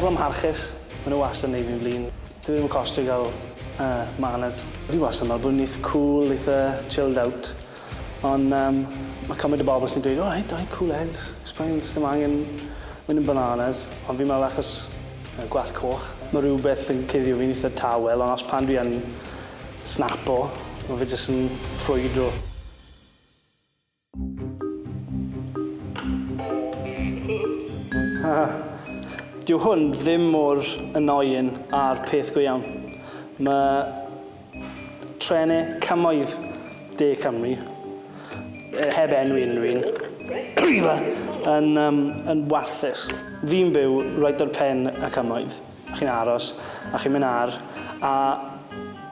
Pobl amharchus, maen nhw wastad yn neud fi'n flin. Dwi ddim yn costio i gael manners. Fi wastad yn meddwl bod yn eitha cool, eitha chilled out. Ond mae cymaint o bobl sy'n dweud, o, right, cool heads. Ysbaen, ddim angen mynd yn bananas. Ond fi'n meddwl achos gwallt coch. Mae rhywbeth yn cuddio fi'n eitha tawel, ond os pan dwi yn snapo, mae fe jyst yn ffrwydro. Dyw hwn ddim mor annoying a'r peth go iawn. Mae trenau cymoedd De Cymru, heb enwi unrhyw un, yn warthus. Fi'n byw right ar pen y cymoedd. Chi'n aros, a chi'n mynd ar, a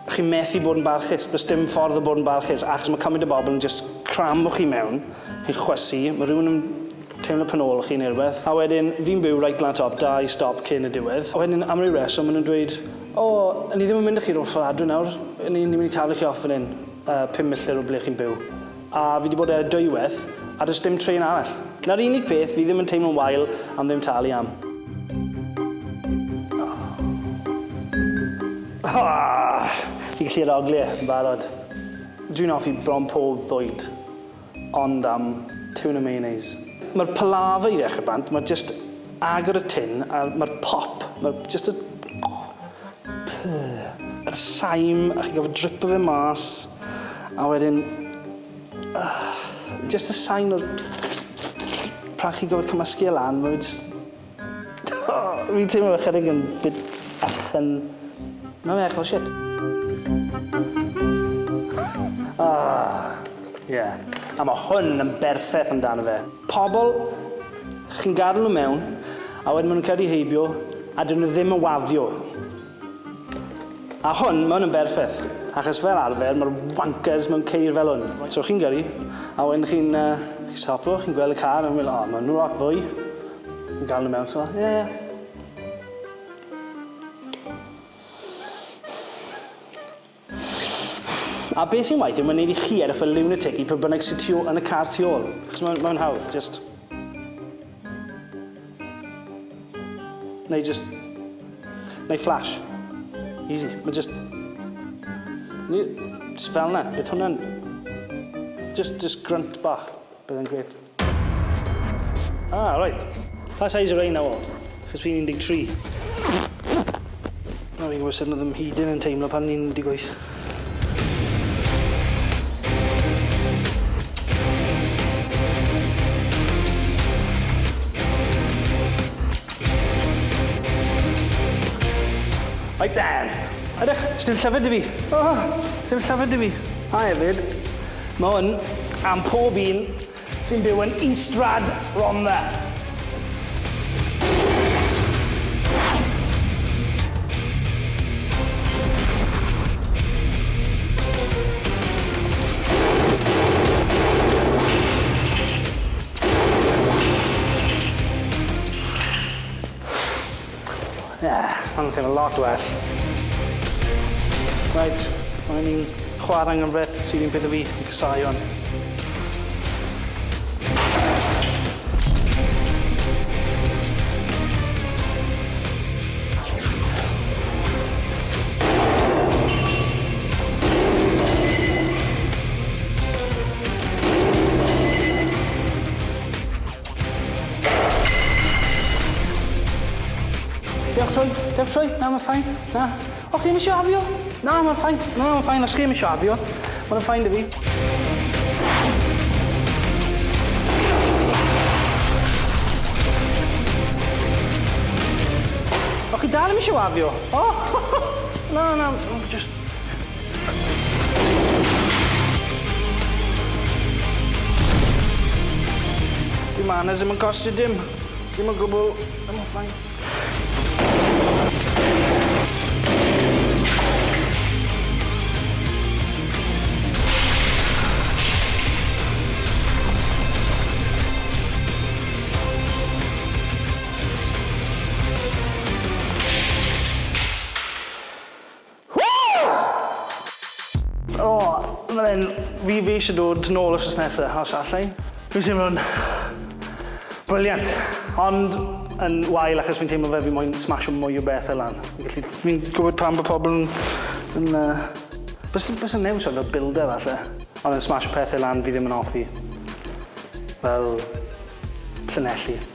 chi'n methu bod yn barchus. Does dim ffordd o bod yn barchus, achos mae cymaint o bobl yn just crambo chi mewn, chi'n chwysu, mae rhywun yn teimlo penol chi neu rhywbeth. A wedyn, fi'n byw right lan top, 2 stop cyn y diwedd. A wedyn, am ryw reswm, maen nhw'n dweud, o, ni ddim yn mynd â chi o'r ffordd nawr. Ni'n mynd i taflu chi off fan hyn, 5 milltir o ble chi'n byw. A fi wedi bod ar y dwywaith, a does dim tren arall. Na'r unig peth, fi ddim yn teimlo'n wael am ddim talu am. Fi gallu arogli yn barod. Dwi'n offi bron pob bwyd, ond am tuna mayonnaise. Mae'r palafa i ddechrau bant, mae just agor y tin, a mae'r pop, mae'r just yr saim, a chi'n gofod drip o fe mas, a wedyn, just y sain o'r pra chi'n gofod cymysgu e lan, mae just... Fi'n teimlo chydig yn bit achan. Mae'n eich fel shit. Yeah. A mae hwn yn berffaith amdano fe. Pobl, chi'n gadael nhw mewn, a wedyn maen nhw'n cael eu heibio, a dyn nhw ddim yn wafio. A hwn, mae hwn yn berffaith. Achos fel arfer, mae'r wankers mewn ceir fel hwn. So chi'n gyrru, a wedyn chi'n sopo, chi'n gweld y car, a chi'n meddwl, mae nhw'n lot fwy. Chi'n gadael nhw mewn, so, yeah. A beth sy'n waith yw, mae'n neud i chi edrych fel lunatic i pwy bynnag sy'n yn y car tu ôl. Chos mae'n hawdd, just... Neu flash. Easy. Mae just... Just fel na. Beth hwnna'n... Just grunt bach. Bydd yn gret. Right. Pa size o rein na o? Chos fi'n 13. Fi'n gwybod sut oedd ym hydyn yn teimlo pan ni'n 18. Right then. Ydych, sdim llyfr dy fi. Sdim llyfr dy fi. A hefyd, mae hwn am pob un sy'n byw yn Istrad Rhondda. Mae'n teimlo lot well. Right, mae'n ni'n chwarae yn beth sydd un peth o fi yn Sion. Diolch trwy, na, mae'n ffain, na. O, chi ddim eisiau afio? Na, mae'n ffain, os chi ddim eisiau afio, mae'n ffain dy fi. O, chi dal ddim eisiau afio? O, na, just... Di manners ddim yn costio dim yn gwbl, ddim yn ffain. Fi eisiau dod nôl os nesaf, os allai. Fi'n teimlo'n briliant. Ond yn wael achos fi'n teimlo fe fi moyn smasho mwy o bethau lan. Fi'n gwybod pam bod pobl yn... Bys yn news fel builder falle. Ond yn smasho pethau lan fi ddim yn offi. Fel Llanelli.